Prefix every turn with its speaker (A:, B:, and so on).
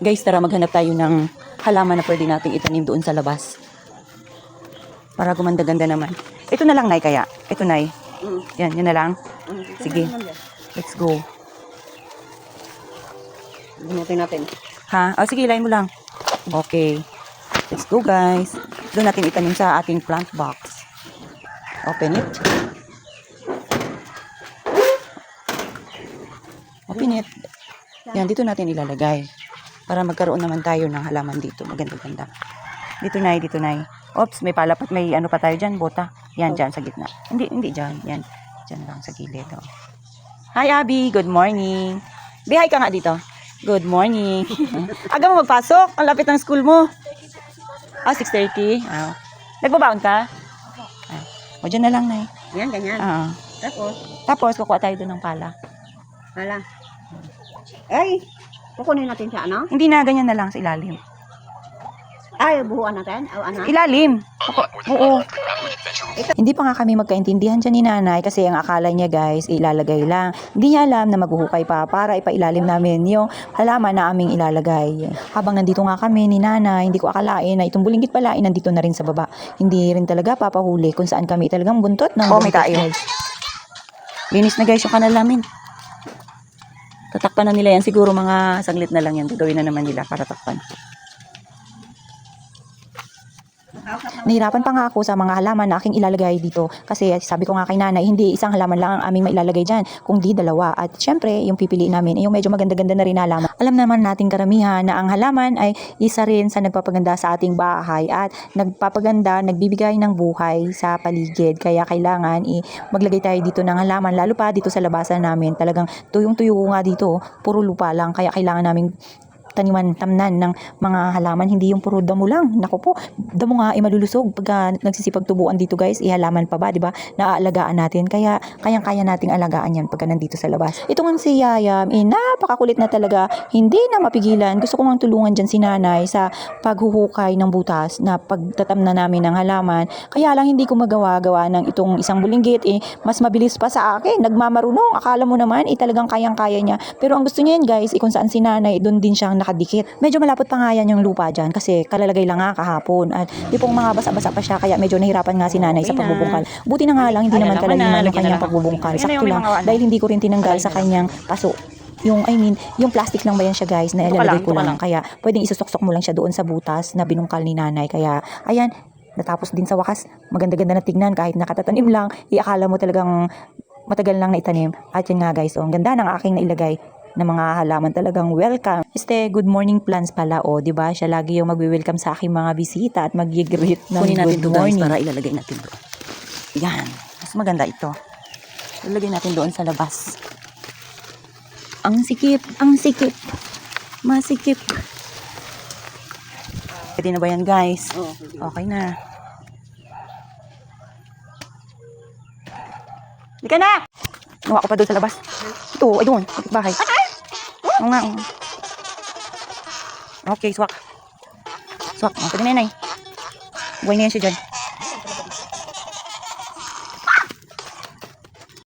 A: Guys, tara maghanap tayo ng halaman na pwede nating itanim doon sa labas. Para gumanda-ganda naman. Ito na lang, Nay, kaya. Ito, Nay. Yan, yun na lang. Sige. Let's go.
B: Bunutin natin.
A: Ha? Oh, sige, ilayin mo lang. Okay. Let's go, guys. Doon natin itanim sa ating plant box. Open it. Open it. Yan, dito natin ilalagay. Para magkaroon naman tayo ng halaman dito. Maganda-ganda. Dito, Nay, dito, Nay. Oops, may palapat. May ano pa tayo dyan, bota. Yan, dyan, sa gitna. Hindi dyan. Yan. Dyan lang, sa gilid. Oh. Hi, Abby. Good morning. Hi ka nga dito. Good morning. Aga mo magpasok. Ang lapit ng school mo. 6:30. Nagbabaon ka? O, dyan na lang, Nay.
B: Yan, ganyan.
A: Tapos, kukuha tayo doon ng pala.
B: Hala. Ay, kukunin natin siya, ano?
A: Hindi na, ganyan na lang sa ilalim.
B: Ay, buhuan natin? O, ano?
A: Ilalim. Oo. Hindi pa nga kami magkaintindihan dyan ni nanay kasi ang akala niya guys, ilalagay lang. Hindi niya alam na maghuhukay pa para ipailalim namin yung halaman na aming ilalagay. Habang nandito nga kami ni nanay, hindi ko akalain na itong bulinggit pala ay nandito na rin sa baba. Hindi rin talaga papahuli kung saan kami talagang buntot ng buntot. May tayo. Linis na guys yung kanal namin. Tatakpan na nila yan. Siguro mga saglit na lang yan. Gagawin na naman nila para takpan. Nahirapan pa nga ako sa mga halaman na aking ilalagay dito kasi sabi ko nga kay nanay, hindi isang halaman lang ang aming mailalagay dyan, kundi dalawa. At syempre, yung pipiliin namin ay yung medyo maganda-ganda na rin na halaman. Alam naman nating karamihan na ang halaman ay isa rin sa nagpapaganda sa ating bahay at nagpapaganda, nagbibigay ng buhay sa paligid. Kaya kailangan maglagay tayo dito ng halaman, lalo pa dito sa labasan namin. Talagang tuyong-tuyo nga dito, puro lupa lang. Kaya kailangan namin taniman, tamnan ng mga halaman, hindi yung puro damo lang. Naku po, damo nga ay malulusog pagka nagsisipagtubuan dito guys, ihalaman pa ba, di ba? Naaalagaan natin. Kaya kayang-kaya nating alagaan yan pagka nandito sa labas. Ito nga si Yayam, napakakulit na talaga. Hindi na mapigilan. Gusto ko nga tulungan dyan si nanay sa paghuhukay ng butas na pagtatamna namin ng halaman. Kaya lang hindi ko magawa-gawa ng itong isang bulinggit. Mas mabilis pa sa akin. Nagmamarunong. Akala mo naman, talagang kayang-kaya niya. Pero ang gusto niya yan guys, kung saan si nanay, doon din siyang nakadikit. Medyo malapot pa nga yan yung lupa dyan kasi kalalagay lang nga kahapon at di pong mga basa-basa pa siya kaya medyo nahirapan nga si nanay sa pagbubungkal. Buti na nga lang hindi naman kalaliman yung kanyang pagbubungkal. Sakto lang dahil hindi ko rin tinanggal sa kanyang paso. Yung plastic lang ba yan siya guys na ilalagay ko lang. Kaya pwedeng isusok-sok mo lang siya doon sa butas na binungkal ni nanay. Kaya ayan, natapos din sa wakas. Maganda-ganda na tignan kahit nakatatanim lang. Iakala mo talagang matagal lang na itanim. At yan nga guys, ang ganda ng aking nailagay na mga halaman, talagang welcome. Good morning plants pala, di ba? Siya lagi yung magwi-welcome sa aking mga bisita at mag-greet ng
B: Kunin natin
A: good
B: morning.
A: Guys, para ilalagay natin doon. Yan. Mas maganda ito. Ilalagay natin doon sa labas. Ang sikip, masikip. Pwede na ba yan, guys? Okay na. Hindi ka na! Nawa ko pa doon sa labas. Ito, ay doon. Bakit? Oo nga. Okay, swak. Swak. Pwede na yan ay. Buhay na yan siya dyan.